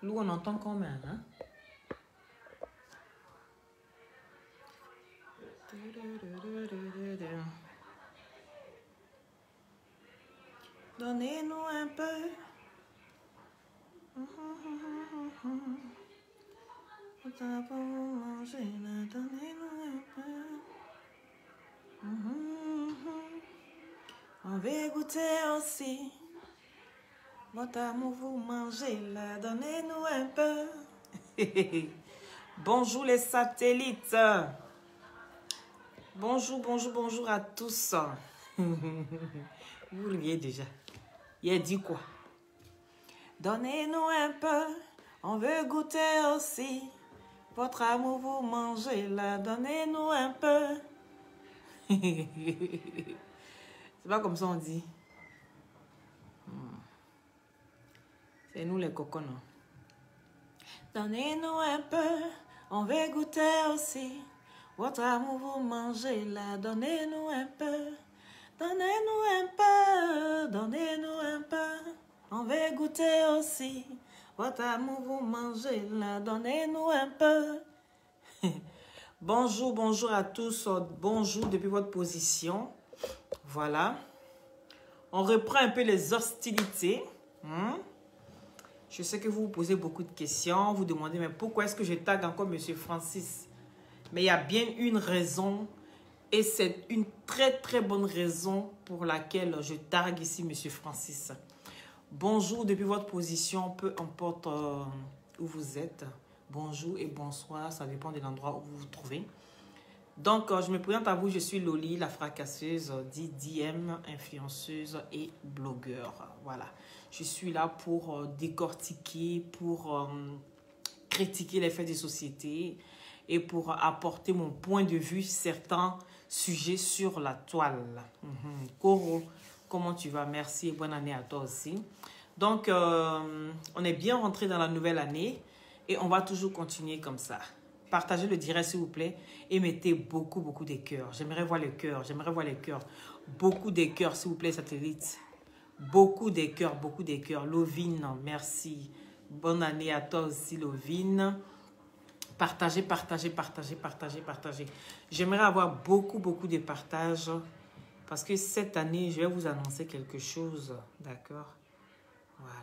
Lou, on entend quand même, hein? Donnez-nous un peu. Donnez-nous un peu. On veut goûter aussi. Votre amour, vous mangez là. Donnez-nous un peu. Bonjour les satellites. Bonjour, bonjour, bonjour à tous. Vous riez déjà. Il a dit quoi? Donnez-nous un peu. On veut goûter aussi. Votre amour, vous mangez là. Donnez-nous un peu. C'est pas comme ça on dit. C'est nous les coconons. Donnez-nous un peu, on veut goûter aussi. Votre amour, vous mangez là. Donnez-nous un peu. Donnez-nous un peu. Donnez-nous un peu. On veut goûter aussi. Votre amour, vous mangez là. Donnez-nous un peu. Bonjour, bonjour à tous. Bonjour depuis votre position. Voilà. On reprend un peu les hostilités. Je sais que vous vous posez beaucoup de questions. Vous demandez, mais pourquoi est-ce que je tag encore M. Francis? Mais il y a bien une raison. Et c'est une très très bonne raison pour laquelle je tague ici M. Francis. Bonjour depuis votre position, peu importe où vous êtes. Bonjour et bonsoir, ça dépend de l'endroit où vous vous trouvez. Donc, je me présente à vous, je suis Loli, la fracasseuse, DM, influenceuse et blogueur. Voilà, je suis là pour décortiquer, pour critiquer les faits de société et pour apporter mon point de vue sur certains sujets sur la toile. Coro, comment tu vas? Merci et bonne année à toi aussi. Donc, on est bien rentré dans la nouvelle année et on va toujours continuer comme ça. Partagez le direct s'il vous plaît et mettez beaucoup de cœurs. J'aimerais voir les cœurs, j'aimerais voir les cœurs. Beaucoup de cœurs s'il vous plaît, satellites. Beaucoup de cœurs. Lovine, merci. Bonne année à toi aussi Lovine. Partagez, partagez, partagez, partagez, partagez. J'aimerais avoir beaucoup de partages parce que cette année, je vais vous annoncer quelque chose. D'accord? Voilà.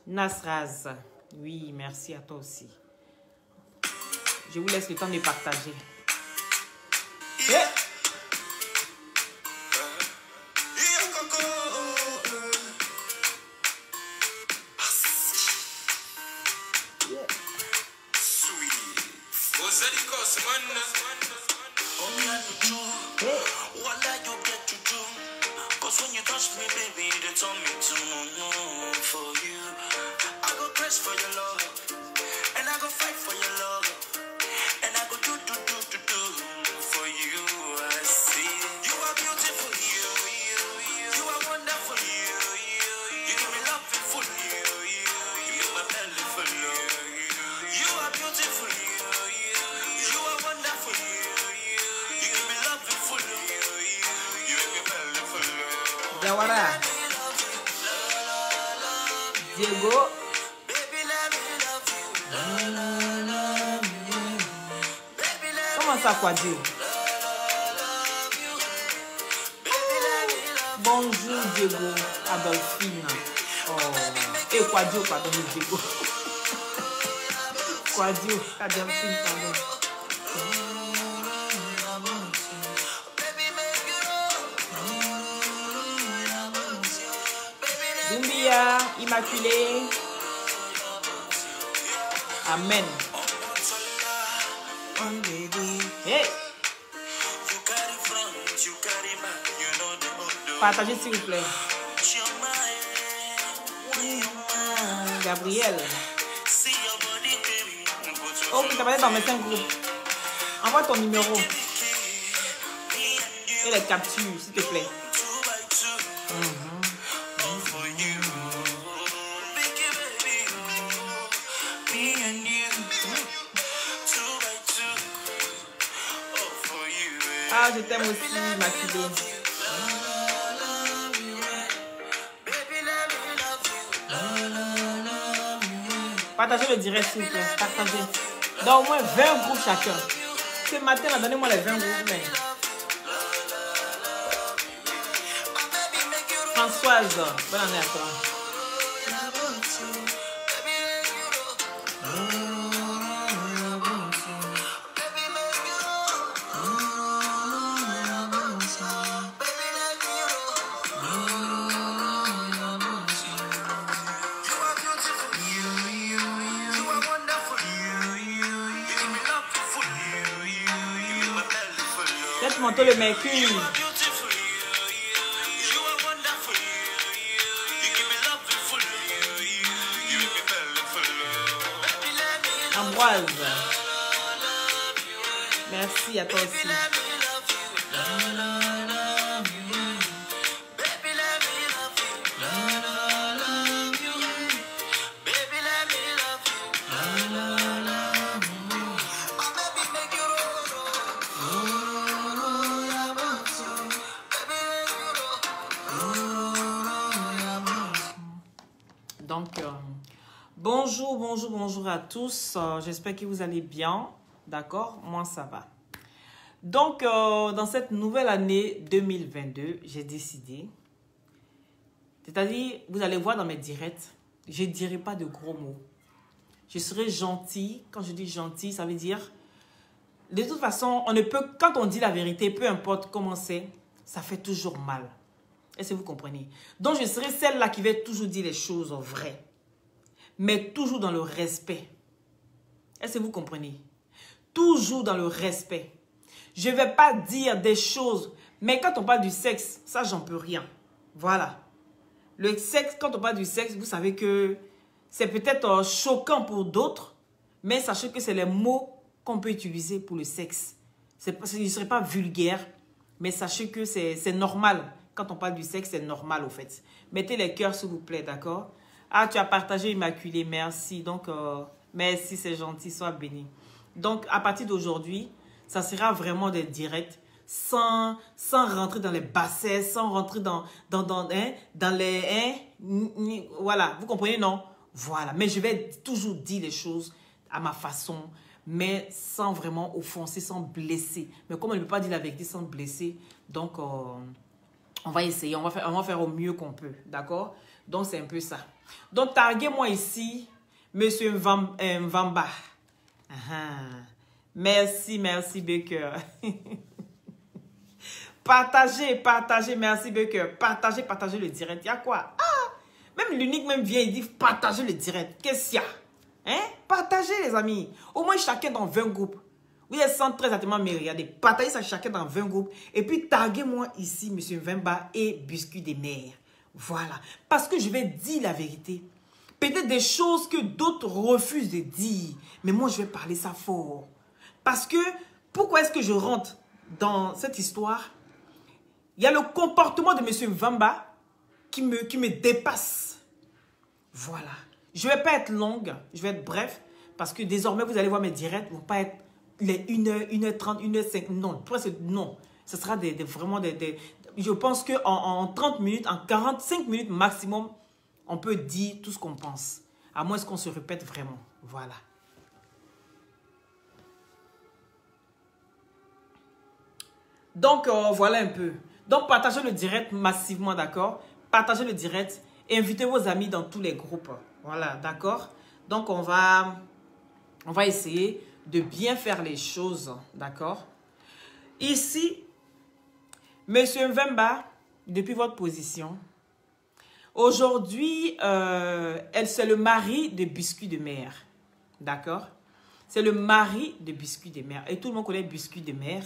Nasraz. Oui, merci à toi aussi. Je vous laisse le temps de partager. Yeah. Jawara. Diego. Comment ça, Quadio? Bonjour, Diego. Adolphine. Oh. Et Quadio, pardon, Diego. Quadio, Adolphine, pardon. Dumbia, Immaculée. Amen. Hey. Partagez s'il vous plaît. Gabriel. Oh, tu t'as parlé dans mes 5 groupes. Envoie ton numéro. Et les captures, s'il te plaît. Ah, je t'aime aussi, Maculée. Partagez le direct, s'il vous plaît. Partagez. Donc, au moins 20 groupes chacun. Ce matin, là, donnez-moi les 20 groupes. Mais... Françoise, bonne année à toi. Faites monter le mercure. Ambroise. Merci à toi aussi. Donc, bonjour à tous. J'espère que vous allez bien. D'accord? Moi, ça va. Donc, dans cette nouvelle année 2022, j'ai décidé, c'est-à-dire, vous allez voir dans mes directs, je ne dirai pas de gros mots. Je serai gentil. Quand je dis gentil, ça veut dire, de toute façon, on ne peut, quand on dit la vérité, peu importe comment c'est, ça fait toujours mal. Est-ce que vous comprenez? Donc, je serai celle-là qui va toujours dire les choses vraies. Mais toujours dans le respect. Est-ce que vous comprenez? Toujours dans le respect. Je ne vais pas dire des choses. Mais quand on parle du sexe, ça, j'en peux rien. Voilà. Le sexe, quand on parle du sexe, vous savez que c'est peut-être choquant pour d'autres. Mais sachez que c'est les mots qu'on peut utiliser pour le sexe. Je ne serai pas vulgaire. Mais sachez que c'est normal. Quand on parle du sexe, c'est normal au fait. Mettez les cœurs, s'il vous plaît, d'accord? Ah, tu as partagé Immaculée, merci. Donc, merci, c'est gentil, sois béni. Donc, à partir d'aujourd'hui, ça sera vraiment des directs sans rentrer dans les bassesses, sans rentrer dans les... voilà, vous comprenez, non? Voilà, mais je vais toujours dire les choses à ma façon, mais sans vraiment offenser, sans blesser. Mais comme on ne peut pas dire la vérité sans blesser, donc... on va essayer, on va faire au mieux qu'on peut, d'accord? Donc, c'est un peu ça. Donc, taguez-moi ici, Monsieur Mvamba. Merci, merci, Baker. Partagez, merci, Baker. Partagez le direct. Il y a quoi? Ah! Même l'unique même vient et dit partagez le direct. Qu'est-ce qu'il y a? Hein? Partagez, les amis. Au moins, chacun dans 20 groupes. Oui, elles sont très exactement, mais regardez, partagez ça chacun dans 20 groupes. Et puis, taguez-moi ici, Monsieur Mvamba et Biscuit des mères. Voilà. Parce que je vais dire la vérité. Peut-être des choses que d'autres refusent de dire. Mais moi, je vais parler ça fort. Parce que, pourquoi est-ce que je rentre dans cette histoire? Il y a le comportement de Monsieur Mvamba qui me dépasse. Voilà. Je ne vais pas être longue, je vais être bref. Parce que désormais, vous allez voir mes directs, ne vont pas être les 1h, 1h30, 1h05. Non, non. Ce sera vraiment des... Je pense qu'en 30 minutes, en 45 minutes maximum, on peut dire tout ce qu'on pense. À moins qu'on se répète vraiment. Voilà. Donc, voilà un peu. Donc, partagez le direct massivement, d'accord? Partagez le direct. Invitez vos amis dans tous les groupes. Voilà, d'accord? Donc, on va essayer de bien faire les choses, d'accord? Ici, Monsieur Mvamba, depuis votre position, aujourd'hui, c'est le mari de Biscuit de Mer, d'accord? C'est le mari de Biscuit de Mer. Et tout le monde connaît Biscuit de Mer.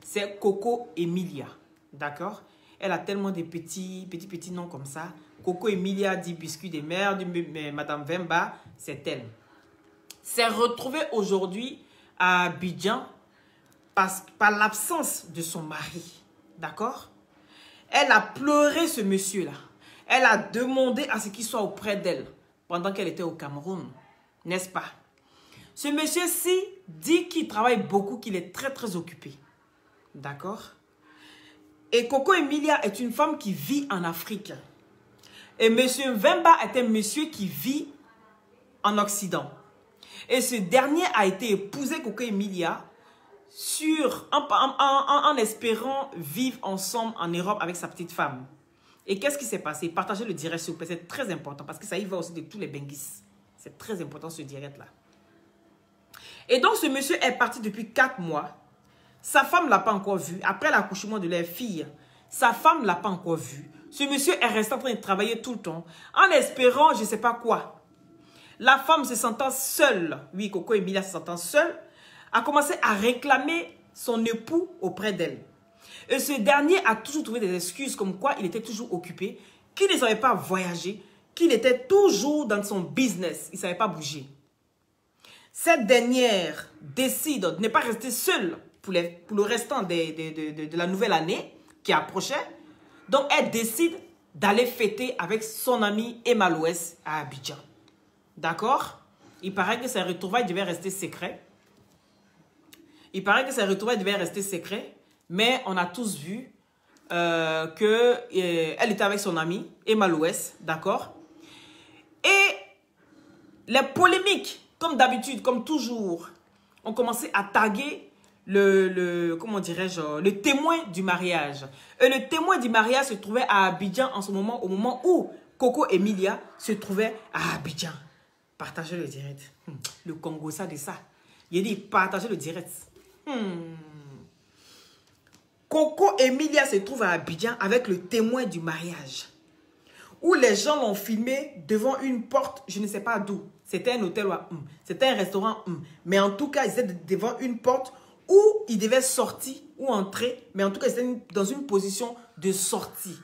C'est Coco Emilia, d'accord? Elle a tellement de petits noms comme ça. Coco Emilia dit Biscuit de Mer, dit Madame Mvamba, c'est elle. C'est retrouvé aujourd'hui à Abidjan par l'absence de son mari. D'accord? Elle a pleuré ce monsieur-là. Elle a demandé à ce qu'il soit auprès d'elle pendant qu'elle était au Cameroun. N'est-ce pas? Ce monsieur-ci dit qu'il travaille beaucoup, qu'il est très très occupé. D'accord? Et Coco Emilia est une femme qui vit en Afrique. Et Monsieur Mvamba est un monsieur qui vit en Occident. Et ce dernier a été épousé Coco Emilia en espérant vivre ensemble en Europe avec sa petite femme. Et qu'est-ce qui s'est passé? Partagez le direct s'il vous plaît, c'est très important parce que ça y va aussi de tous les benguis. C'est très important ce direct-là. Et donc ce monsieur est parti depuis 4 mois. Sa femme ne l'a pas encore vu. Après l'accouchement de leur fille, sa femme ne l'a pas encore vu. Ce monsieur est resté en train de travailler tout le temps en espérant je ne sais pas quoi. La femme se sentant seule, oui, Coco Emilia se sentant seule, a commencé à réclamer son époux auprès d'elle. Et ce dernier a toujours trouvé des excuses comme quoi il était toujours occupé, qu'il ne savait pas voyager, qu'il était toujours dans son business, il ne savait pas bouger. Cette dernière décide de ne pas rester seule pour le restant de la nouvelle année qui approchait. Donc elle décide d'aller fêter avec son amie Emma Louès à Abidjan. D'accord? Il paraît que ces retrouvailles devaient rester secrets. Mais on a tous vu qu'elle était avec son amie Emma Louès, d'accord? Et les polémiques, comme d'habitude, comme toujours, ont commencé à taguer comment dirais-je, le témoin du mariage. Et le témoin du mariage se trouvait à Abidjan en ce moment, au moment où Coco Emilia se trouvait à Abidjan. Partagez le direct. Le Congo, ça de ça. Il dit partagez le direct. Coco Emilia se trouve à Abidjan avec le témoin du mariage. Où les gens l'ont filmé devant une porte, je ne sais pas d'où. C'était un hôtel ou c'était un restaurant. Mais en tout cas, ils étaient devant une porte où ils devaient sortir ou entrer. Mais en tout cas, ils étaient dans une position de sortie.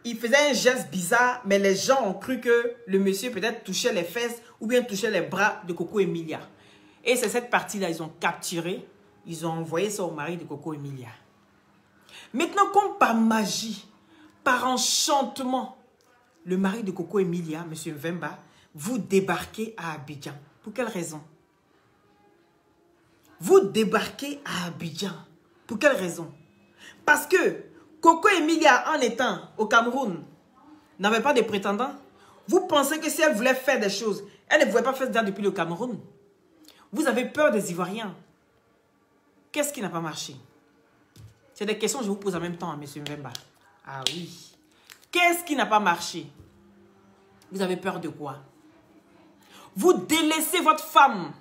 Il faisait un geste bizarre, mais les gens ont cru que le monsieur peut-être touchait les fesses ou bien touchait les bras de Coco Emilia. Et c'est cette partie-là, ils ont capturé, ils ont envoyé ça au mari de Coco Emilia. Maintenant, comme par magie, par enchantement, le mari de Coco Emilia, M. Mvemba, vous débarquez à Abidjan. Pour quelle raison? Vous débarquez à Abidjan. Pour quelle raison? Parce que Coco Emilia, en étant au Cameroun, n'avait pas de prétendants. Vous pensez que si elle voulait faire des choses, elle ne pouvait pas faire ça depuis le Cameroun. Vous avez peur des Ivoiriens. Qu'est-ce qui n'a pas marché? C'est des questions que je vous pose en même temps, M. Mvemba. Ah oui. Qu'est-ce qui n'a pas marché? Vous avez peur de quoi? Vous délaissez votre femme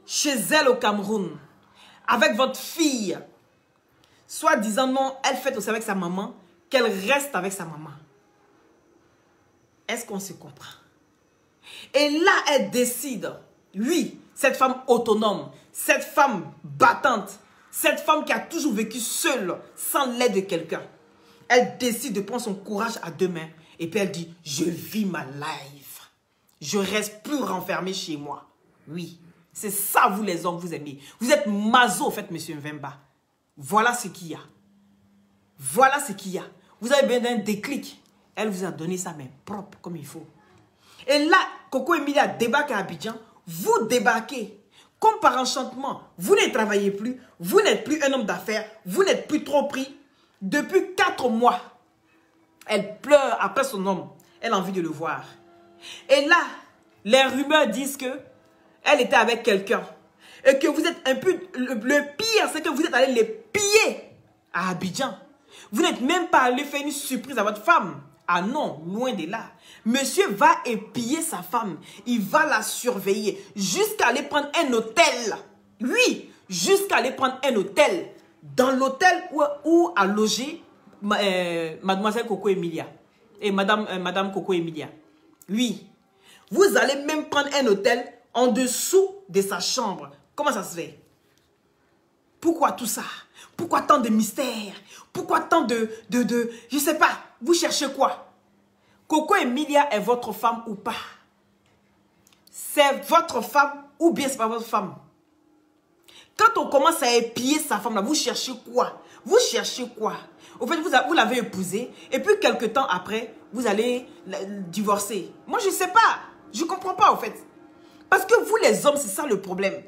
chez elle au Cameroun avec votre fille. Soit disant non, elle fait aussi avec sa maman, qu'elle reste avec sa maman. Est-ce qu'on se comprend? Et là, elle décide, oui, cette femme autonome, cette femme battante, cette femme qui a toujours vécu seule, sans l'aide de quelqu'un. Elle décide de prendre son courage à 2 mains. Et puis elle dit, je vis ma life. Je reste plus renfermée chez moi. Oui, c'est ça vous les hommes, vous aimez. Vous êtes maso, en fait, M. Mvemba. Voilà ce qu'il y a. Voilà ce qu'il y a. Vous avez besoin d'un déclic. Elle vous a donné ça, mais propre, comme il faut. Et là, Coco Emilia débarque à Abidjan. Vous débarquez. Comme par enchantement, vous ne travaillez plus. Vous n'êtes plus un homme d'affaires. Vous n'êtes plus trop pris. Depuis 4 mois, elle pleure après son homme. Elle a envie de le voir. Et là, les rumeurs disent que elle était avec quelqu'un. Et que vous êtes un peu... Le pire, c'est que vous êtes allé les piller à Abidjan. Vous n'êtes même pas allé faire une surprise à votre femme. Ah non, loin de là. Monsieur va épier sa femme. Il va la surveiller jusqu'à aller prendre un hôtel. Oui, jusqu'à aller prendre un hôtel. Dans l'hôtel où a logé mademoiselle Coco Emilia. Et madame Coco Emilia. Oui. Vous allez même prendre un hôtel en dessous de sa chambre. Comment ça se fait? Pourquoi tout ça? Pourquoi tant de mystères? Pourquoi tant de... Je sais pas. Vous cherchez quoi? Coco Emilia est votre femme ou pas? C'est votre femme ou bien c'est pas votre femme? Quand on commence à épier sa femme, là, vous cherchez quoi? Vous cherchez quoi? Au fait, vous l'avez épousée et puis quelques temps après, vous allez divorcer. Moi, je ne sais pas. Je ne comprends pas, au fait. Parce que vous, les hommes, c'est ça le problème.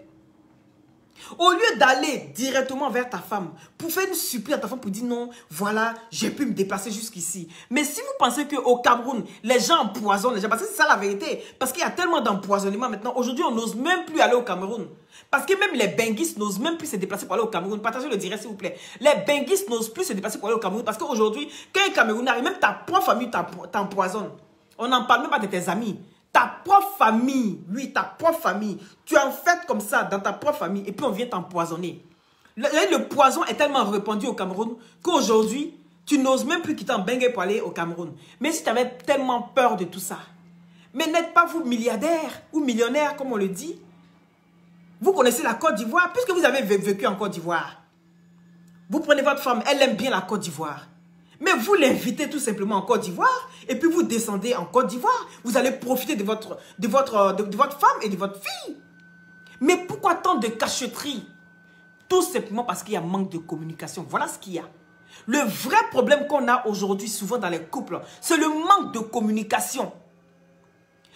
Au lieu d'aller directement vers ta femme, pour faire une supplique à ta femme, pour dire non, voilà, j'ai pu me déplacer jusqu'ici. Mais si vous pensez qu'au Cameroun, les gens empoisonnent les gens, parce que c'est ça la vérité, parce qu'il y a tellement d'empoisonnement maintenant, aujourd'hui on n'ose même plus aller au Cameroun. Parce que même les benguistes n'osent même plus se déplacer pour aller au Cameroun. Partagez le direct s'il vous plaît. Les benguistes n'osent plus se déplacer pour aller au Cameroun, parce qu'aujourd'hui, quand un Camerounais arrive, même ta propre famille t'empoisonne. On n'en parle même pas de tes amis. Ta propre famille, oui, ta propre famille, tu es en fait comme ça dans ta propre famille et puis on vient t'empoisonner. Le poison est tellement répandu au Cameroun qu'aujourd'hui, tu n'oses même plus quitter un bengue pour aller au Cameroun. Mais si tu avais tellement peur de tout ça, mais n'êtes pas vous milliardaire ou millionnaire comme on le dit? Vous connaissez la Côte d'Ivoire, puisque vous avez vécu en Côte d'Ivoire. Vous prenez votre femme, elle aime bien la Côte d'Ivoire. Mais vous l'invitez tout simplement en Côte d'Ivoire et puis vous descendez en Côte d'Ivoire. Vous allez profiter de votre femme et de votre fille. Mais pourquoi tant de cachotterie? Tout simplement parce qu'il y a manque de communication. Voilà ce qu'il y a. Le vrai problème qu'on a aujourd'hui souvent dans les couples, c'est le manque de communication.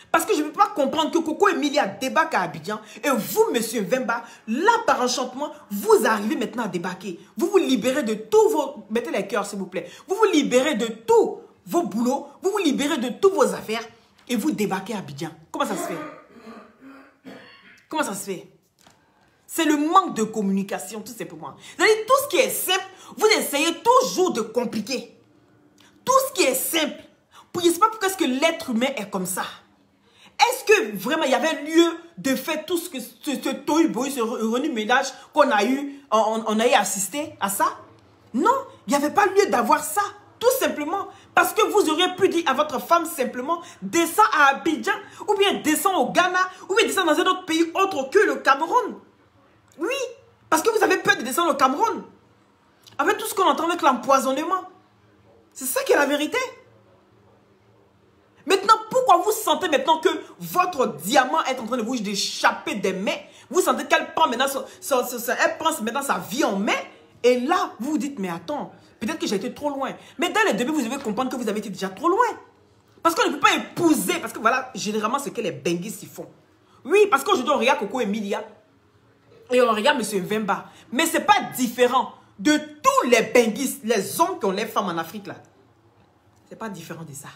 Parce que je ne peux pas comprendre que Coco Emilia débarque à Abidjan et vous, monsieur Vemba, là par enchantement, vous arrivez maintenant à débarquer. Vous vous libérez de tous vos... Mettez les cœurs s'il vous plaît. Vous vous libérez de tous vos boulots, vous vous libérez de toutes vos affaires et vous débarquez à Abidjan. Comment ça se fait? Comment ça se fait? C'est le manque de communication tout simplement. C'est-à-dire tout ce qui est simple, vous essayez toujours de compliquer. Tout ce qui est simple. Je ne sais pas pourquoi est-ce que l'être humain est comme ça. Est-ce que vraiment il y avait lieu de faire tout ce tohu-bohu, ce remue-ménage qu'on a eu, on a eu assisté à ça? Non, il n'y avait pas lieu d'avoir ça. Tout simplement parce que vous auriez pu dire à votre femme simplement descends à Abidjan, ou bien descends au Ghana, ou bien descends dans un autre pays autre que le Cameroun. Oui, parce que vous avez peur de descendre au Cameroun. Avec tout ce qu'on entend avec l'empoisonnement. C'est ça qui est la vérité. Maintenant, pourquoi vous sentez maintenant que votre diamant est en train de vous échapper des mains? Vous sentez qu'elle prend maintenant elle prend maintenant sa vie en main. Et là, vous vous dites, mais attends, peut-être que j'ai été trop loin. Mais dès le début, vous devez comprendre que vous avez été déjà trop loin. Parce qu'on ne peut pas épouser. Parce que voilà, généralement, c'est que les benguistes y font. Oui, parce qu'aujourd'hui, on regarde Coco Emilia. Et on regarde M. Vemba. Mais ce n'est pas différent de tous les benguistes, les hommes qui ont les femmes en Afrique là. Ce n'est pas différent de ça.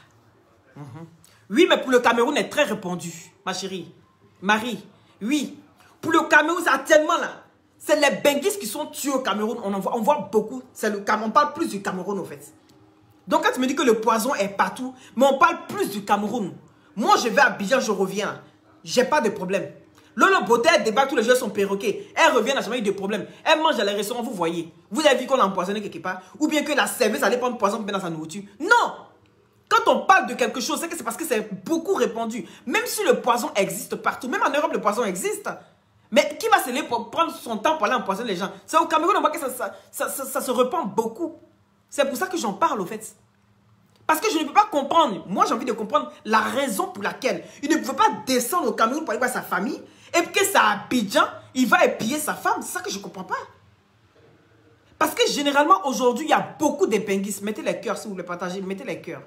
Oui, mais pour le Cameroun, est très répandu, ma chérie. Marie, oui. Pour le Cameroun, c'est actuellement là. C'est les benguistes qui sont tués au Cameroun. On voit beaucoup. On parle plus du Cameroun, en fait. Donc, quand tu me dis que le poison est partout, mais on parle plus du Cameroun. Moi, je vais à Abidjan, je reviens. J'ai pas de problème. Lolo Beauté, elle débat, tous les jours son perroquet. Elle revient, n'a jamais eu de problème. Elle mange dans les restaurants, vous voyez. Vous avez vu qu'on l'a empoisonné quelque part? Ou bien que la serveuse allait prendre poison pour mettre dans sa nourriture? Non! Quand on parle de quelque chose, c'est que c'est parce que c'est beaucoup répandu. Même si le poison existe partout, même en Europe, le poison existe. Mais qui va se lever pour prendre son temps pour aller empoisonner les gens? C'est au Cameroun, on voit que ça se répand beaucoup. C'est pour ça que j'en parle, au fait. Parce que je ne peux pas comprendre. Moi, j'ai envie de comprendre la raison pour laquelle il ne pouvait pas descendre au Cameroun pour aller voir sa famille. Et que c'est à Abidjan, il va épier sa femme. C'est ça que je ne comprends pas. Parce que généralement, aujourd'hui, il y a beaucoup de benguistes. Mettez les cœurs si vous voulez partager. Mettez les cœurs.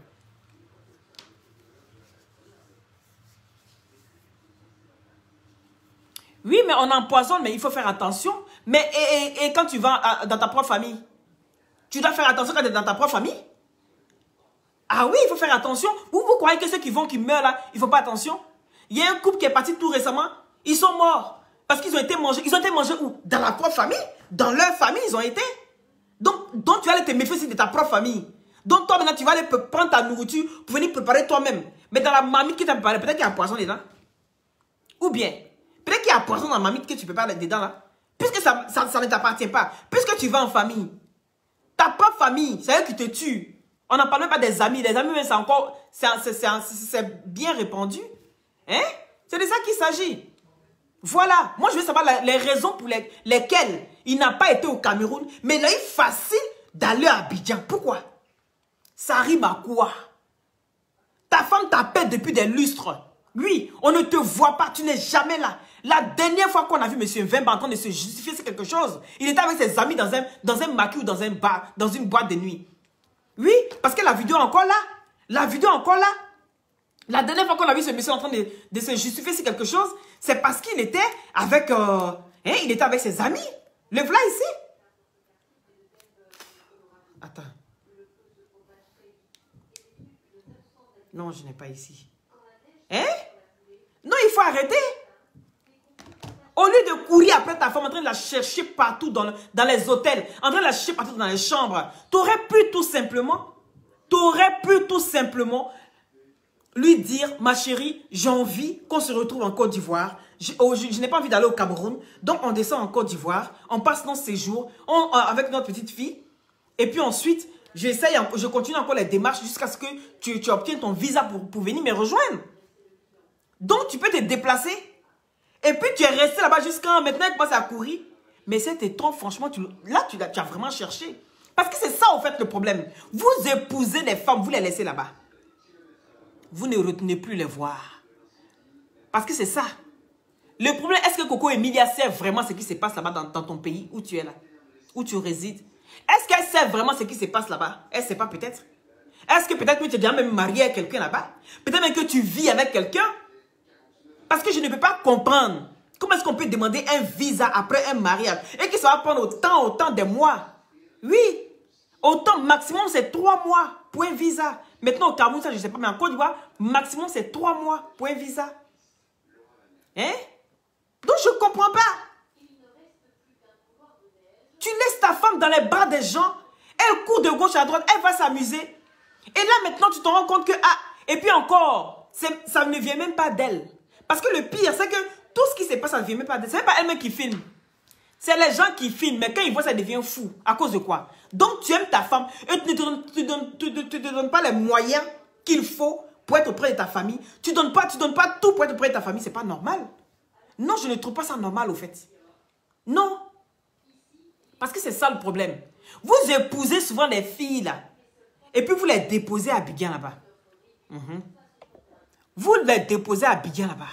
Oui, mais on empoisonne, mais il faut faire attention. Mais et quand tu vas dans ta propre famille, tu dois faire attention quand tu es dans ta propre famille. Ah oui, il faut faire attention. Vous croyez que ceux qui meurent là, ils ne font pas attention? Il y a un couple qui est parti tout récemment. Ils sont morts. Parce qu'ils ont été mangés. Ils ont été mangés où? Dans la propre famille. Dans leur famille, ils ont été. Donc tu vas aller te méfier de ta propre famille. Donc toi maintenant, tu vas aller prendre ta nourriture pour venir préparer toi-même. Mais dans la marmite qui t'a préparé, peut-être qu'il y a un poison dedans. Ou bien, peut-être qu'il y a un poison dans la marmite que tu prépares dedans là. Puisque ça ne t'appartient pas. Puisque tu vas en famille. Ta propre famille, c'est eux qui te tuent. On n'en parle même pas des amis. Les amis, c'est encore... C'est bien répandu. Hein? C'est de ça qu'il s'agit. Voilà. Moi, je veux savoir les raisons pour lesquelles il n'a pas été au Cameroun. Mais il a eu facile d'aller à Abidjan. Pourquoi? Ça rime à quoi? Ta femme t'appelle depuis des lustres. Oui, on ne te voit pas. Tu n'es jamais là. La dernière fois qu'on a vu M. Vemba en train de se justifier, c'est quelque chose. Il était avec ses amis dans un maquis ou dans un bar, dans une boîte de nuit. Oui, parce que la vidéo est encore là. La vidéo est encore là. La dernière fois qu'on a vu ce monsieur en train de se justifier sur quelque chose, c'est parce qu'il était avec Hein, il était avec ses amis. Le voilà ici. Attends. Non, je n'ai pas ici. Hein? Non, il faut arrêter. Au lieu de courir après ta femme, en train de la chercher partout dans les hôtels, en train de la chercher partout dans les chambres, tu aurais pu tout simplement lui dire, ma chérie, j'ai envie qu'on se retrouve en Côte d'Ivoire. Je n'ai pas envie d'aller au Cameroun. Donc, on descend en Côte d'Ivoire. On passe notre séjour avec notre petite fille. Et puis ensuite, je continue encore les démarches jusqu'à ce que tu obtiennes ton visa pour venir me rejoindre. Donc, tu peux te déplacer. Et puis, tu es resté là-bas jusqu'à maintenant, tu commences à courir. Mais c'était trop, franchement, tu as vraiment cherché. Parce que c'est ça, en fait, le problème. Vous épousez des femmes, vous les laissez là-bas. Vous ne retenez plus les voir. Parce que c'est ça. Le problème, est-ce que Coco Emilia sait vraiment ce qui se passe là-bas dans ton pays, où tu es là, où tu résides? Est-ce qu'elle sait vraiment ce qui se passe là-bas? Elle ne sait pas peut-être. Est-ce que peut-être que tu es déjà même marié à quelqu'un là-bas? Peut-être même que tu vis avec quelqu'un? Parce que je ne peux pas comprendre. Comment est-ce qu'on peut demander un visa après un mariage et que ça va prendre autant de mois? Oui. Autant, maximum, c'est 3 mois pour un visa. Maintenant, au Cameroun, ça, je ne sais pas, mais en Côte d'Ivoire, maximum, c'est 3 mois pour un visa. Hein? Donc, je ne comprends pas. Tu laisses ta femme dans les bras des gens, elle court de gauche à droite, elle va s'amuser. Et là, maintenant, tu te rends compte que, et puis encore, ça ne vient même pas d'elle. Parce que le pire, c'est que tout ce qui se passe, ça ne vient même pas d'elle. Ce n'est pas elle-même qui filme. C'est les gens qui filment, mais quand ils voient, ça devient fou. À cause de quoi? Donc, tu aimes ta femme et tu ne te donnes pas les moyens qu'il faut pour être auprès de ta famille. Tu ne donnes pas tout pour être auprès de ta famille. Ce n'est pas normal. Non, je ne trouve pas ça normal, au fait. Non. Parce que c'est ça le problème. Vous épousez souvent les filles, là. Et puis, vous les déposez à Abidjan, là-bas. Vous les déposez à Abidjan, là-bas.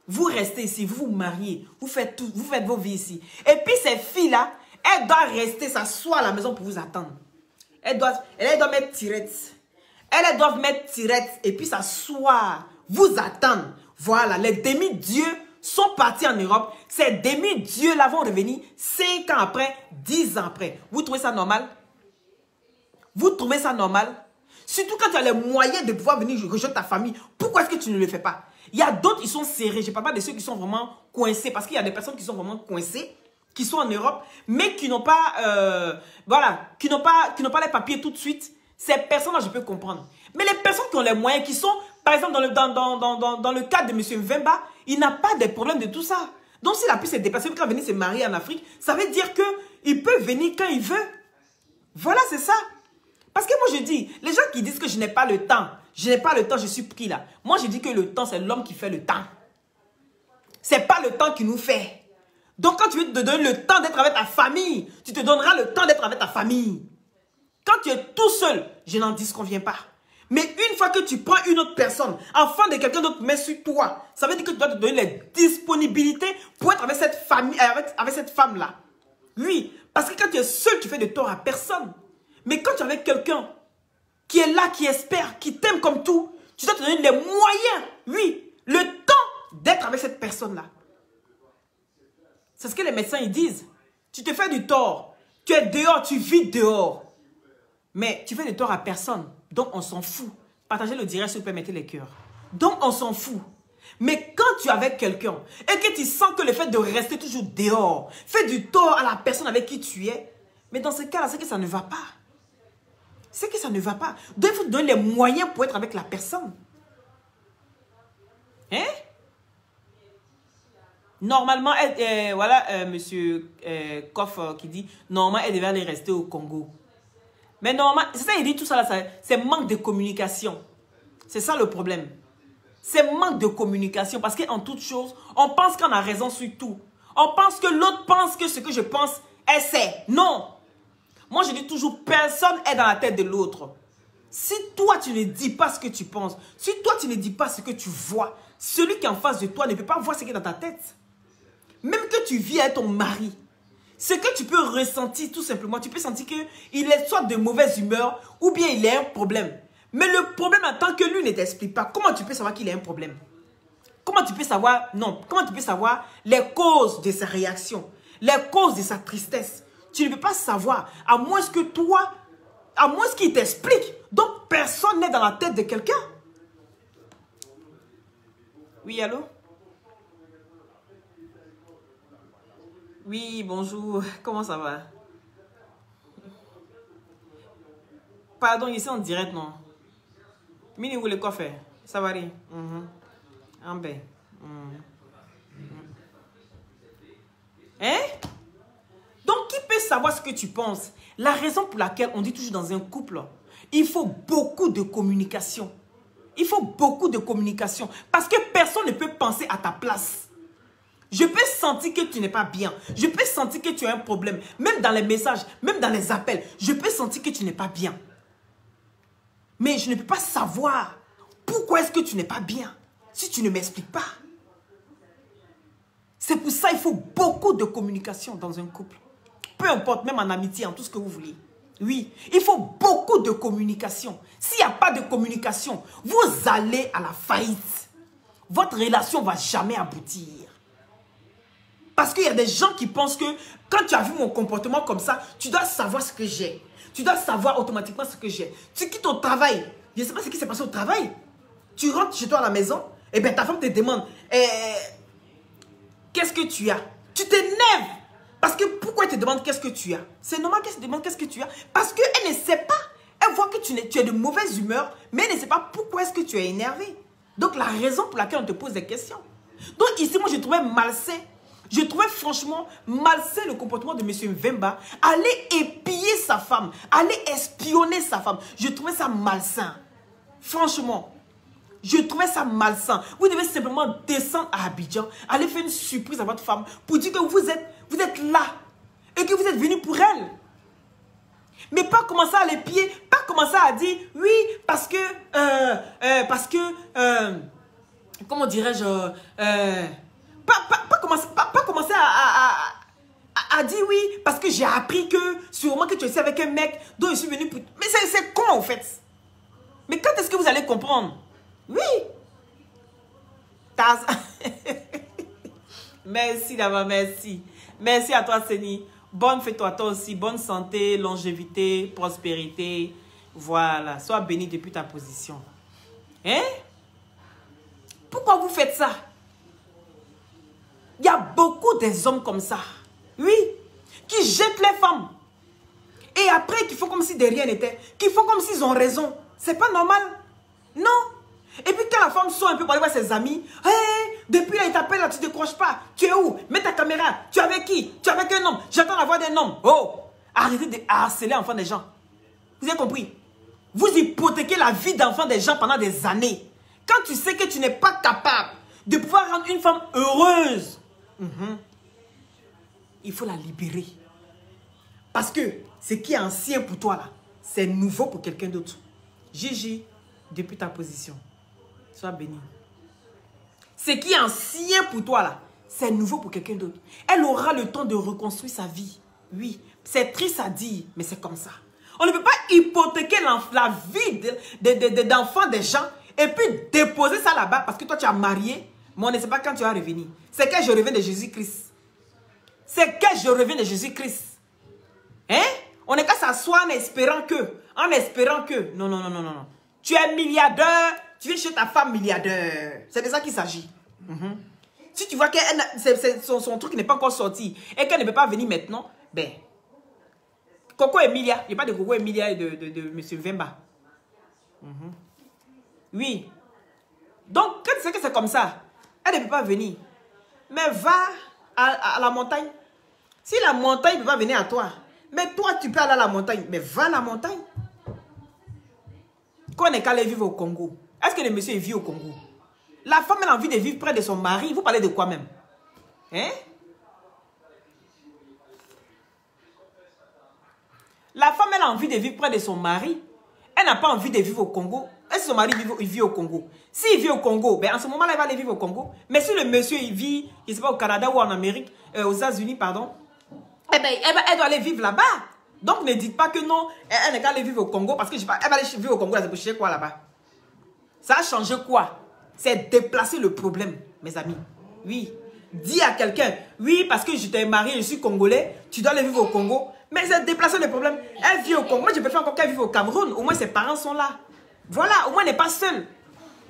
Vous restez ici, vous vous mariez, vous faites tout, vous faites vos vies ici. Et puis ces filles-là, elles doivent rester, s'asseoir à la maison pour vous attendre. Elles doivent mettre tirettes. Elles doivent mettre tirettes et puis s'asseoir, vous attendre. Voilà, les demi-dieux sont partis en Europe. Ces demi-dieux-là vont revenir 5 ans après, 10 ans après. Vous trouvez ça normal? Vous trouvez ça normal? Surtout quand tu as les moyens de pouvoir venir rejoindre ta famille. Pourquoi est-ce que tu ne le fais pas? Il y a d'autres qui sont serrés. Je ne parle pas de ceux qui sont vraiment coincés. Parce qu'il y a des personnes qui sont vraiment coincées, qui sont en Europe, mais qui n'ont pas, qui n'ont pas les papiers tout de suite. Ces personnes-là, je peux comprendre. Mais les personnes qui ont les moyens, qui sont, par exemple, dans le cadre de M. Mvemba, il n'a pas de problème de tout ça. Donc, s'il a pu se déplacer, quand venir se marier en Afrique, ça veut dire qu'il peut venir quand il veut. Voilà, c'est ça. Parce que moi, je dis, les gens qui disent que je n'ai pas le temps, je suis pris là. Moi, je dis que le temps, c'est l'homme qui fait le temps. Ce n'est pas le temps qui nous fait. Donc, quand tu veux te donner le temps d'être avec ta famille, tu te donneras le temps d'être avec ta famille. Quand tu es tout seul, je n'en disconviens pas. Mais une fois que tu prends une autre personne, enfant de quelqu'un d'autre met sur toi, ça veut dire que tu dois te donner les disponibilités pour être avec cette famille, avec cette femme-là. Oui, parce que quand tu es seul, tu fais de tort à personne. Mais quand tu es avec quelqu'un qui est là, qui espère, qui t'aime comme tout, tu dois te donner les moyens, oui, le temps d'être avec cette personne-là. C'est ce que les médecins ils disent. Tu te fais du tort. Tu es dehors, tu vis dehors. Mais tu fais du tort à personne. Donc on s'en fout. Partagez le direct si vous permettez les cœurs. Donc on s'en fout. Mais quand tu es avec quelqu'un et que tu sens que le fait de rester toujours dehors fait du tort à la personne avec qui tu es, mais dans ce cas-là, c'est que ça ne va pas. C'est que ça ne va pas. Donc, il faut te donner les moyens pour être avec la personne. Hein? Normalement, voilà, monsieur Koff qui dit, normalement, elle devait aller rester au Congo. Mais normalement, c'est ça, il dit tout ça là, c'est manque de communication. C'est ça le problème. C'est manque de communication. Parce qu'en toute chose, on pense qu'on a raison sur tout. On pense que l'autre pense que ce que je pense, elle sait. Non. Moi, je dis toujours, personne n'est dans la tête de l'autre. Si toi, tu ne dis pas ce que tu penses, si toi, tu ne dis pas ce que tu vois, celui qui est en face de toi ne peut pas voir ce qui est dans ta tête. Même que tu vis avec ton mari, ce que tu peux ressentir tout simplement, tu peux sentir qu'il est soit de mauvaise humeur ou bien il a un problème. Mais le problème, en tant que lui ne t'explique pas, comment tu peux savoir qu'il a un problème? comment tu peux savoir, non, comment tu peux savoir les causes de sa réaction, les causes de sa tristesse? Tu ne peux pas savoir, à moins que toi, à moins qu'il t'explique. Donc, personne n'est dans la tête de quelqu'un. Oui, allô? Oui, bonjour. Comment ça va? Pardon, ici en direct, non? Mini, vous voulez quoi faire? Ça va aller? En bain. Hein? Donc, qui peut savoir ce que tu penses? La raison pour laquelle on dit toujours dans un couple, il faut beaucoup de communication. Il faut beaucoup de communication. Parce que personne ne peut penser à ta place. Je peux sentir que tu n'es pas bien. Je peux sentir que tu as un problème. Même dans les messages, même dans les appels, je peux sentir que tu n'es pas bien. Mais je ne peux pas savoir pourquoi est-ce que tu n'es pas bien si tu ne m'expliques pas. C'est pour ça qu'il faut beaucoup de communication dans un couple. Peu importe, même en amitié, en tout ce que vous voulez. Oui, il faut beaucoup de communication. S'il n'y a pas de communication, vous allez à la faillite. Votre relation ne va jamais aboutir. Parce qu'il y a des gens qui pensent que quand tu as vu mon comportement comme ça, tu dois savoir ce que j'ai. Tu dois savoir automatiquement ce que j'ai. Tu quittes ton travail. Je ne sais pas ce qui s'est passé au travail. Tu rentres chez toi à la maison, et bien ta femme te demande qu'est-ce que tu as? Tu t'énerves. Parce que pourquoi elle te demande qu'est-ce que tu as? C'est normal qu'elle te demande qu'est-ce que tu as. Parce qu'elle ne sait pas. Elle voit que tu es de mauvaise humeur, mais elle ne sait pas pourquoi est-ce que tu es énervé. Donc la raison pour laquelle on te pose des questions. Donc ici, moi je trouvais malsain. Je trouvais franchement malsain le comportement de M. Mvemba. Aller épier sa femme, aller espionner sa femme. Je trouvais ça malsain. Franchement. Je trouvais ça malsain. Vous devez simplement descendre à Abidjan, aller faire une surprise à votre femme pour dire que vous êtes là et que vous êtes venu pour elle. Mais pas commencer à l'épier, pas commencer à dire oui, parce que, comment dirais-je, pas commencer à dire oui, parce que j'ai appris que sûrement que tu es avec un mec dont je suis venu pour... Mais c'est con en fait. Mais quand est-ce que vous allez comprendre? Oui. Merci d'abord, merci. Merci à toi, Séni. Bonne fête à toi aussi. Bonne santé, longévité, prospérité. Voilà. Sois béni depuis ta position. Hein? Pourquoi vous faites ça? Il y a beaucoup des hommes comme ça. Oui. Qui jettent les femmes. Et après, qui font comme si de rien n'était. Qui font comme s'ils ont raison. C'est pas normal. Non. Et puis quand la femme sort un peu pour aller voir ses amis, hey, depuis là il t'appelle là, tu ne décroches pas. Tu es où? Mets ta caméra. Tu es avec qui? Tu es avec un homme. J'attends la voix d'un homme. Oh, arrêtez de harceler l'enfant des gens. Vous avez compris? Vous hypothéquez la vie d'enfant des gens pendant des années. Quand tu sais que tu n'es pas capable de pouvoir rendre une femme heureuse, il faut la libérer. Parce que ce qui est ancien pour toi là, c'est nouveau pour quelqu'un d'autre. Gigi, depuis ta position. Sois béni. Ce qui est ancien pour toi là, c'est nouveau pour quelqu'un d'autre. Elle aura le temps de reconstruire sa vie. Oui, c'est triste à dire, mais c'est comme ça. On ne peut pas hypothéquer la vie d'enfants des gens et puis déposer ça là-bas parce que toi tu as marié, mais on ne sait pas quand tu vas revenir. C'est que je reviens de Jésus-Christ. C'est que je reviens de Jésus-Christ. Hein? On n'est qu'à s'asseoir en espérant que. Non, non, non, non, non. Tu es milliardaire, tu viens chez ta femme milliardaire. C'est de ça qu'il s'agit. Si tu vois que son truc n'est pas encore sorti et qu'elle ne peut pas venir maintenant, ben, Coco Emilia, il n'y a pas de Coco Emilia et de M. Vemba. Oui. Donc, quand tu sais que c'est comme ça, elle ne peut pas venir. Mais va à la montagne. Si la montagne ne peut pas venir à toi, mais toi, tu peux aller à la montagne. Mais va à la montagne. Quand on est qu'à aller vivre au Congo, est-ce que le monsieur vit au Congo? La femme a envie de vivre près de son mari. Vous parlez de quoi même? Hein? La femme a envie de vivre près de son mari. Elle n'a pas envie de vivre au Congo. Est-ce que son mari vit au Congo? S'il vit au Congo, ben en ce moment-là, il va aller vivre au Congo. Mais si le monsieur il vit, je ne sais pas, au Canada ou en Amérique, aux États-Unis, pardon, eh ben, elle doit aller vivre là-bas. Donc ne dites pas que non, elle n'est qu'à aller vivre au Congo parce que elle va aller vivre au Congo, là, c'est pour chercher quoi là-bas? Ça a changé quoi? C'est déplacer le problème, mes amis. Oui. Dis à quelqu'un, oui, parce que je t'ai marié, je suis congolais, tu dois aller vivre au Congo. Mais c'est déplacer le problème. Elle vit au Congo. Moi, je préfère encore qu'elle vive au Cameroun. Au moins, ses parents sont là. Voilà, au moins, elle n'est pas seule.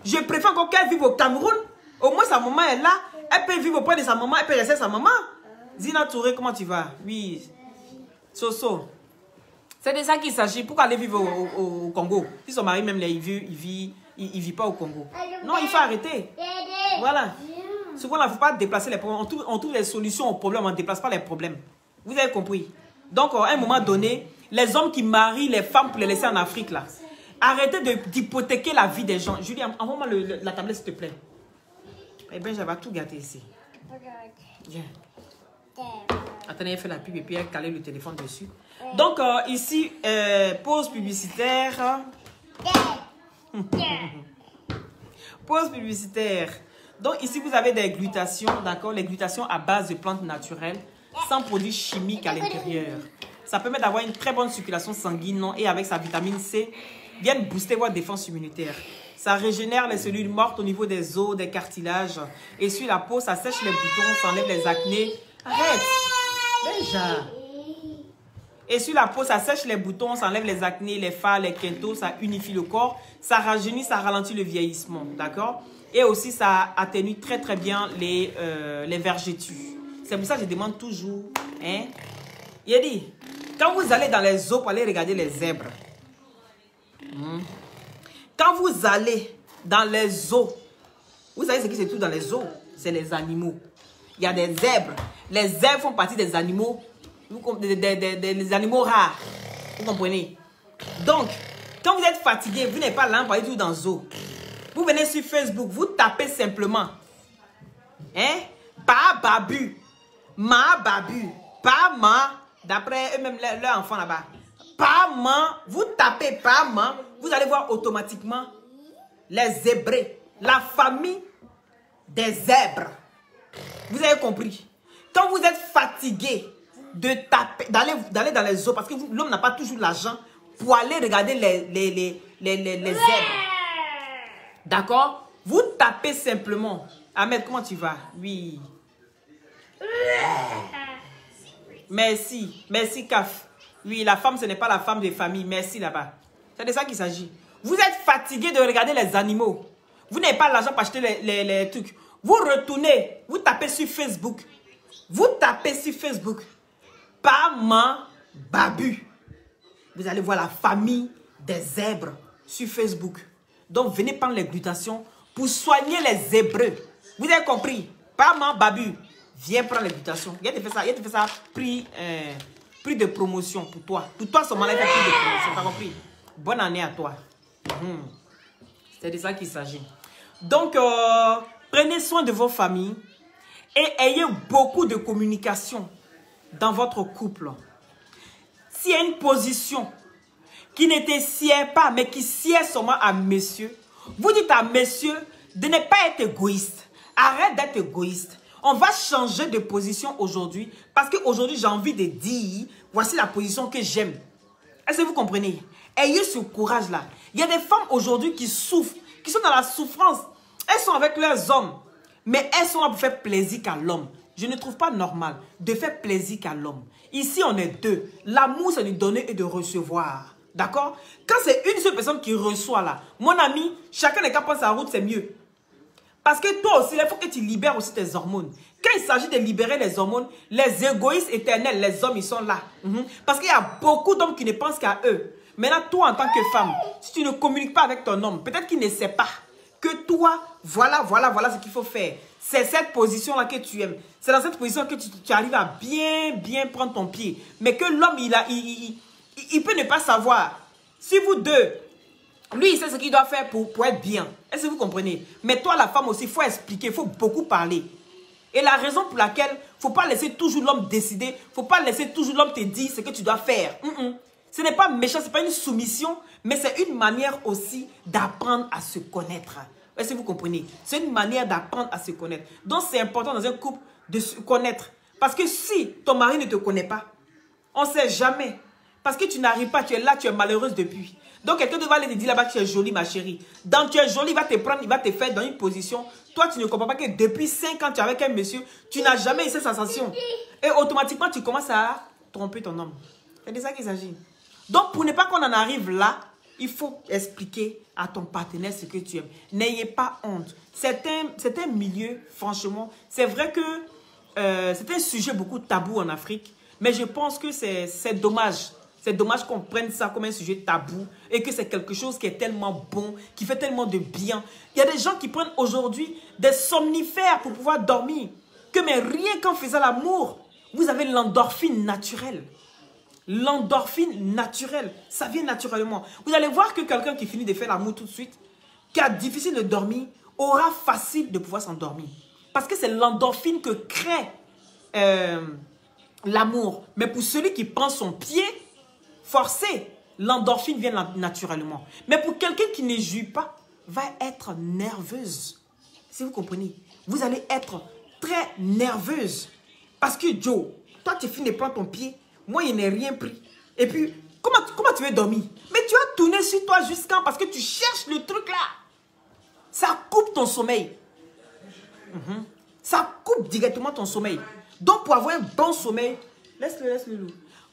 Je préfère encore qu'elle vive au Cameroun. Au moins, sa maman est là. Elle peut vivre auprès de sa maman. Elle peut rester sa maman. Zina Touré, comment tu vas? Oui. Soso. C'est de ça qu'il s'agit. Pourquoi aller vivre au Congo? Si son mari, même, là, il vit pas au Congo. Non, il faut arrêter. Voilà. Souvent, il ne faut pas déplacer les problèmes. On trouve les solutions aux problèmes. On ne déplace pas les problèmes. Vous avez compris? Donc, à un moment donné, les hommes qui marient les femmes pour les laisser en Afrique, là, arrêtez d'hypothéquer la vie des gens. Julie, envoie-moi la tablette, s'il te plaît. Eh bien, j'avais tout gâté ici. Viens. Attendez, elle fait la pub et puis elle calait le téléphone dessus. Donc, ici, pause publicitaire. Pause publicitaire. Donc, ici, vous avez des glutations, d'accord? Les glutations à base de plantes naturelles, sans produits chimiques à l'intérieur. Ça permet d'avoir une très bonne circulation sanguine, non? Et avec sa vitamine C, viennent booster votre défense immunitaire. Ça régénère les cellules mortes au niveau des os, des cartilages. Et sur la peau, ça sèche les boutons, ça enlève les acnés. Arrête! Déjà! Et sur la peau, ça sèche les boutons, ça enlève les acnés, les fards, les quintos, ça unifie le corps, ça rajeunit, ça ralentit le vieillissement, d'accord? Et aussi, ça atténue très très bien les vergetures. C'est pour ça que je demande toujours, hein? Il a dit, quand vous allez dans les eaux pour aller regarder les zèbres, quand vous allez dans les eaux, vous savez ce qui se trouve dans les eaux? C'est les animaux. Il y a des zèbres. Les zèbres font partie des animaux, des animaux rares. Vous comprenez? Donc, quand vous êtes fatigué, vous n'êtes pas là pour aller tout dans les eaux. Vous venez sur Facebook, vous tapez simplement. Hein? Pas babu. Ma babu. Pas ma. D'après eux-mêmes, leurs enfants là-bas. Pas ma. Vous tapez pas ma. Vous allez voir automatiquement les zébrés. La famille des zèbres. Vous avez compris? Quand vous êtes fatigué de taper, d'aller dans les eaux, parce que l'homme n'a pas toujours l'argent pour aller regarder les zèbres. D'accord? Vous tapez simplement. Ahmed, comment tu vas? Oui. Merci. Merci, Kaf. Oui, la femme, ce n'est pas la femme de famille. Merci là-bas. C'est de ça qu'il s'agit. Vous êtes fatigué de regarder les animaux. Vous n'avez pas l'argent pour acheter les trucs. Vous retournez. Vous tapez sur Facebook. Vous tapez sur Facebook. Pama Babu. Vous allez voir la famille des zèbres sur Facebook. Donc, venez prendre les glutations pour soigner les zébreux. Vous avez compris? Pama Babu. Viens prendre les glutations. Il te fait ça prix de promotion pour toi. Pour toi, seulement, il fait prix de promotion. T'as compris? Bonne année à toi. C'est de ça qu'il s'agit. Donc, prenez soin de vos familles et ayez beaucoup de communication dans votre couple. S'il y a une position qui ne te sied pas, mais qui sied seulement à monsieur, vous dites à monsieur de ne pas être égoïste. Arrête d'être égoïste. On va changer de position aujourd'hui parce qu'aujourd'hui, j'ai envie de dire, voici la position que j'aime. Est-ce que vous comprenez? Ayez ce courage-là. Il y a des femmes aujourd'hui qui souffrent, qui sont dans la souffrance. Elles sont avec leurs hommes, mais elles sont là pour faire plaisir qu'à l'homme. Je ne trouve pas normal de faire plaisir qu'à l'homme. Ici, on est deux. L'amour, c'est de donner et de recevoir. D'accord? Quand c'est une seule personne qui reçoit là, mon ami, chacun n'est qu'à prendre sa route, c'est mieux. Parce que toi aussi, il faut que tu libères aussi tes hormones. Quand il s'agit de libérer les hormones, les égoïstes éternels, les hommes, ils sont là. Parce qu'il y a beaucoup d'hommes qui ne pensent qu'à eux. Maintenant, toi, en tant que femme, si tu ne communiques pas avec ton homme, peut-être qu'il ne sait pas que toi, voilà ce qu'il faut faire. C'est cette position-là que tu aimes. C'est dans cette position que tu arrives à bien prendre ton pied. Mais que l'homme, il peut ne pas savoir. Si vous deux, lui, il sait ce qu'il doit faire pour être bien. Est-ce que vous comprenez? Mais toi, la femme aussi, il faut expliquer, il faut beaucoup parler. Et la raison pour laquelle il ne faut pas laisser toujours l'homme décider, il ne faut pas laisser toujours l'homme te dire ce que tu dois faire. Ce n'est pas méchant, ce n'est pas une soumission, mais c'est une manière aussi d'apprendre à se connaître. Est-ce que vous comprenez? C'est une manière d'apprendre à se connaître. Donc, c'est important dans un couple de se connaître. Parce que si ton mari ne te connaît pas, on ne sait jamais. Parce que tu n'arrives pas, tu es là, tu es malheureuse depuis. Donc, quelqu'un va aller te dire là-bas que tu es jolie, ma chérie. Donc, tu es jolie, il va te prendre, il va te faire dans une position. Toi, tu ne comprends pas que depuis 5 ans, tu es avec un monsieur, tu n'as jamais eu cette sensation. Et automatiquement, tu commences à tromper ton homme. C'est de ça qu'il s'agit. Donc, pour ne pas qu'on en arrive là, il faut expliquer à ton partenaire ce que tu aimes. N'ayez pas honte. C'est un milieu, franchement, c'est vrai que c'est un sujet beaucoup tabou en Afrique, mais je pense que c'est dommage. C'est dommage qu'on prenne ça comme un sujet tabou et que c'est quelque chose qui est tellement bon, qui fait tellement de bien. Il y a des gens qui prennent aujourd'hui des somnifères pour pouvoir dormir. Que mais rien qu'en faisant l'amour, vous avez l'endorphine naturelle. L'endorphine naturelle, ça vient naturellement. Vous allez voir que quelqu'un qui finit de faire l'amour tout de suite, qui a difficile de dormir, aura facile de pouvoir s'endormir. Parce que c'est l'endorphine que crée l'amour. Mais pour celui qui prend son pied, forcé, l'endorphine vient naturellement. Mais pour quelqu'un qui ne jouit pas, va être nerveuse. Si vous comprenez, vous allez être très nerveuse. Parce que Joe, toi tu finis de prendre ton pied, moi je n'ai rien pris. Et puis, comment tu veux dormir? Mais tu as tourné sur toi jusqu'à parce que tu cherches le truc là. Ça coupe ton sommeil. Ça coupe directement ton sommeil. Donc pour avoir un bon sommeil, laisse-le.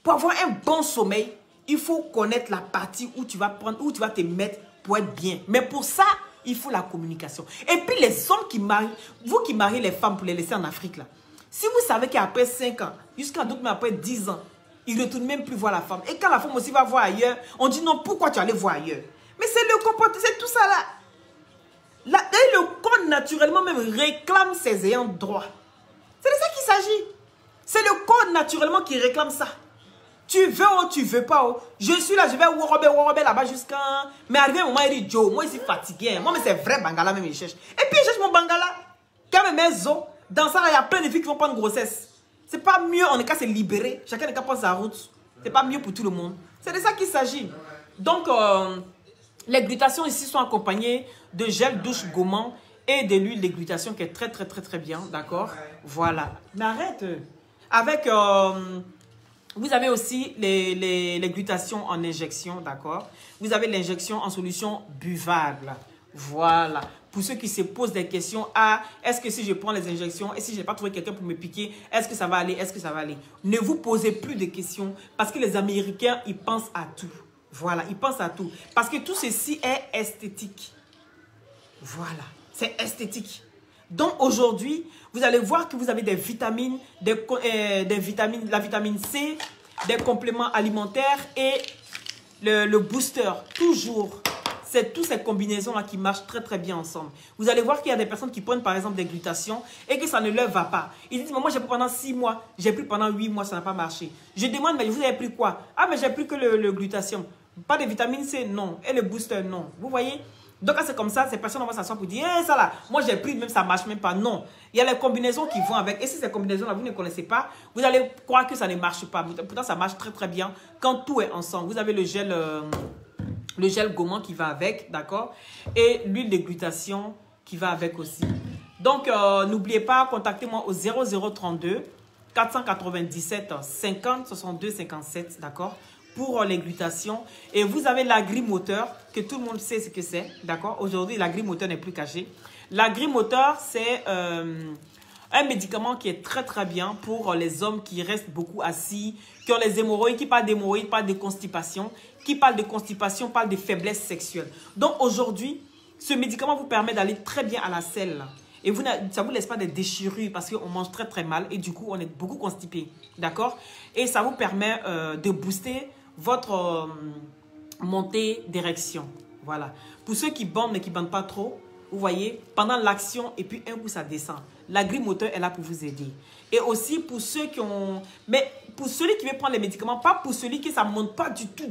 Pour avoir un bon sommeil, il faut connaître la partie où tu vas prendre, où tu vas te mettre pour être bien. Mais pour ça, il faut la communication. Et puis les hommes qui marient, vous qui mariez les femmes pour les laisser en Afrique là, si vous savez qu'après 5 ans, jusqu'à d'autres même après 10 ans, ils ne retournent même plus voir la femme. Et quand la femme aussi va voir ailleurs, on dit non, pourquoi tu allais voir ailleurs? Mais c'est le comportement, c'est tout ça là. Et le code naturellement même réclame ses ayants droit. C'est de ça qu'il s'agit. C'est le code naturellement qui réclame ça. Tu veux ou tu veux pas. Je suis là, je vais Worobe là-bas jusqu'à... Mais arrivé un moment, il dit Joe, moi je suis fatigué. Moi, mais c'est vrai Bangala même, il cherche. Et puis il cherche mon Bangala. Quand même, mes os, dans ça, il y a plein de filles qui vont prendre grossesse. C'est pas mieux, on est qu'à se libérer. Chacun n'est qu'à prendre sa route. C'est pas mieux pour tout le monde. C'est de ça qu'il s'agit. Donc, les glutations ici sont accompagnées de gel douche gommant et de l'huile de glutation qui est très bien. D'accord? Voilà. Mais arrête. Avec... vous avez aussi les glutations en injection, d'accord? Vous avez l'injection en solution buvable. Voilà. Pour ceux qui se posent des questions, est-ce que si je prends les injections et si je n'ai pas trouvé quelqu'un pour me piquer, est-ce que ça va aller? Est-ce que ça va aller? Ne vous posez plus de questions parce que les Américains, ils pensent à tout. Voilà, ils pensent à tout. Parce que tout ceci est esthétique. Voilà, c'est esthétique. Donc aujourd'hui, vous allez voir que vous avez des vitamines, la vitamine C, des compléments alimentaires et le booster. Toujours, c'est toutes ces combinaisons-là qui marchent très bien ensemble. Vous allez voir qu'il y a des personnes qui prennent par exemple des glutations et que ça ne leur va pas. Ils disent, moi j'ai pris pendant 6 mois, j'ai pris pendant 8 mois, ça n'a pas marché. Je demande, mais vous avez pris quoi? Ah, mais j'ai pris que le glutation. Pas de vitamine C, non. Et le booster, non. Vous voyez? Donc, quand c'est comme ça, ces personnes vont s'asseoir pour dire, ça là, moi j'ai pris, même ça ne marche même pas. Non. Il y a les combinaisons qui vont avec. Et si ces combinaisons-là, vous ne connaissez pas, vous allez croire que ça ne marche pas. Pourtant, ça marche très bien quand tout est ensemble. Vous avez le gel gommant qui va avec, d'accord? Et l'huile de glutation qui va avec aussi. Donc, n'oubliez pas, contactez-moi au 0032 497 50 62 57, d'accord? Pour les glutations. Et vous avez l'agrimoteur, que tout le monde sait ce que c'est, d'accord? Aujourd'hui, l'agrimoteur n'est plus caché. L'agrimoteur, c'est un médicament qui est très bien pour les hommes qui restent beaucoup assis, qui ont les hémorroïdes, qui parlent d'hémorroïdes, parlent de constipation, qui parlent de constipation, parlent de faiblesse sexuelle. Donc aujourd'hui, ce médicament vous permet d'aller très bien à la selle. Et ça ne vous laisse pas des déchirures parce qu'on mange très mal et du coup, on est beaucoup constipé, d'accord? Et ça vous permet de booster votre montée d'érection. Voilà. Pour ceux qui bandent mais qui ne bandent pas trop, vous voyez, pendant l'action et puis un coup ça descend. L'agrimoteur est là pour vous aider. Et aussi pour ceux qui ont... Mais pour celui qui veut prendre les médicaments, pas pour celui qui ça ne monte pas du tout.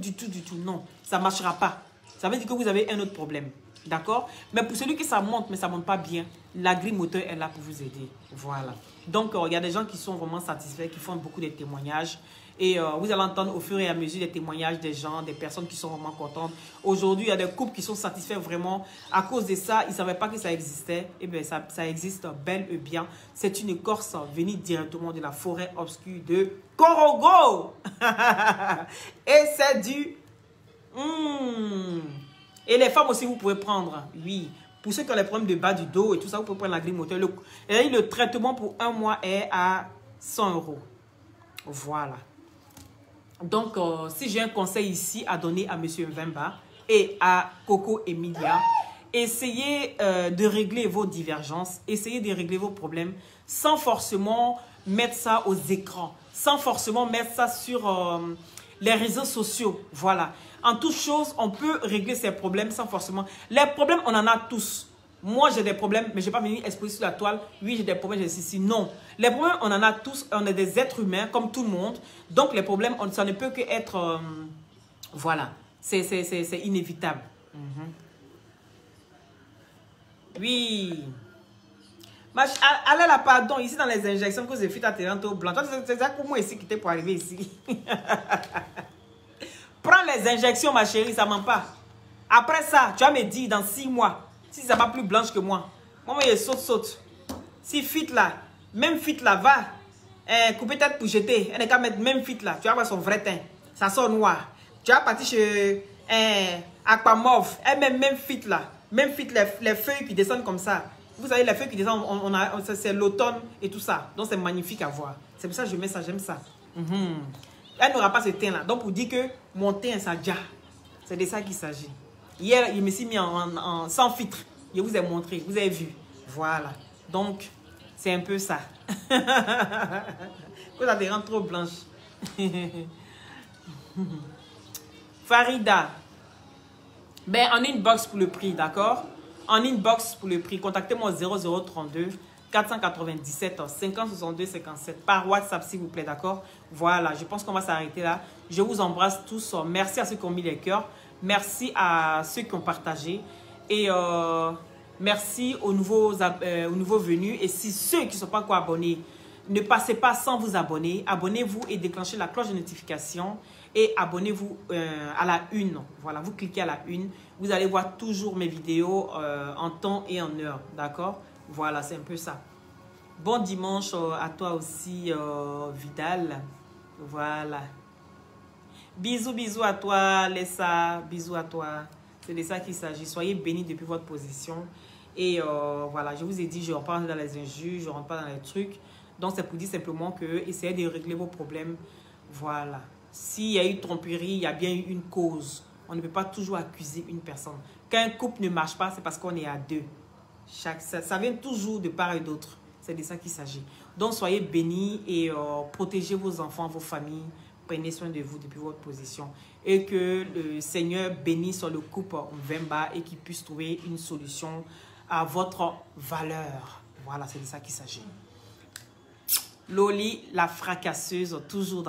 Non, ça ne marchera pas. Ça veut dire que vous avez un autre problème. D'accord? Mais pour celui qui ça monte, mais ça ne monte pas bien, l'agrimoteur est là pour vous aider. Voilà. Donc, il y a des gens qui sont vraiment satisfaits, qui font beaucoup de témoignages. Et vous allez entendre au fur et à mesure des témoignages des gens, des personnes qui sont vraiment contentes. Aujourd'hui, il y a des couples qui sont satisfaits vraiment. À cause de ça, ils ne savaient pas que ça existait. Et bien, ça existe bel et bien. C'est une écorce venue directement de la forêt obscure de Korogo. Et c'est du... Et les femmes aussi, vous pouvez prendre, oui. Pour ceux qui ont les problèmes de bas du dos et tout ça, vous pouvez prendre la grimoire. Le traitement pour un mois est à 100 €. Voilà. Donc, si j'ai un conseil ici à donner à M. Mvemba et à Coco Emilia, essayez de régler vos divergences, essayez de régler vos problèmes sans forcément mettre ça aux écrans, sans forcément mettre ça sur les réseaux sociaux. Voilà. En toute chose, on peut régler ces problèmes sans forcément... Les problèmes, on en a tous. Moi, j'ai des problèmes, mais je n'ai pas venu exposer sur la toile. Oui, j'ai des problèmes, j'ai ceci. Non. Les problèmes, on en a tous. On est des êtres humains, comme tout le monde. Donc, les problèmes, ça ne peut qu'être... voilà. C'est inévitable. Oui. Allez là, pardon. Ici, dans les injections, que j'ai fait à Terranto blanc. C'est ça pour moi ici qui était pour arriver ici. Prends les injections, ma chérie, ça ne ment pas. Après ça, tu vas me dire dans 6 mois, si ça va plus blanche que moi. Moi, je saute. Si fit là, même fit là, va. Couper tête pour jeter. Elle n'est qu'à mettre même fit là. Tu vas voir son vrai teint. Ça sort noir. Tu vas partir chez Aquamorph. Elle met même fit là. Même fit, les feuilles qui descendent comme ça. Vous savez, les feuilles qui descendent, c'est l'automne et tout ça. Donc, c'est magnifique à voir. C'est pour ça que je mets ça, j'aime ça. Elle n'aura pas ce teint-là. Donc, pour dire que mon teint, ça déjà. C'est de ça qu'il s'agit. Hier, il me s'est mis sans filtre. Je vous ai montré, vous avez vu. Voilà. Donc, c'est un peu ça. Que ça te rend trop blanche. Farida. Ben, en inbox pour le prix, d'accord? En inbox pour le prix, contactez-moi au 0032 497 50 62 57 par WhatsApp, s'il vous plaît, d'accord? Voilà, je pense qu'on va s'arrêter là. Je vous embrasse tous. Merci à ceux qui ont mis les cœurs. Merci à ceux qui ont partagé. Et merci aux nouveaux venus. Et si ceux qui ne sont pas encore abonnés, ne passez pas sans vous abonner. Abonnez-vous et déclenchez la cloche de notification. Et abonnez-vous à la une. Voilà, vous cliquez à la une. Vous allez voir toujours mes vidéos en temps et en heure. D'accord? Voilà, c'est un peu ça. Bon dimanche à toi aussi, Vidal. Voilà. Bisous, bisous à toi, Lessa. Bisous à toi. C'est de ça qu'il s'agit. Soyez bénis depuis votre position. Et voilà, je vous ai dit, je ne rentre pas dans les injures, je ne rentre pas dans les trucs. Donc, c'est pour dire simplement que essayez de régler vos problèmes. Voilà. S'il y a eu tromperie, il y a bien eu une cause. On ne peut pas toujours accuser une personne. Quand un couple ne marche pas, c'est parce qu'on est à deux. Ça vient toujours de part et d'autre. C'est de ça qu'il s'agit. Donc, soyez bénis et protégez vos enfants, vos familles. Prenez soin de vous depuis votre position. Et que le Seigneur bénisse le couple Mvemba et qu'il puisse trouver une solution à votre valeur. Voilà, c'est de ça qu'il s'agit. Loli, la fracasseuse, toujours dans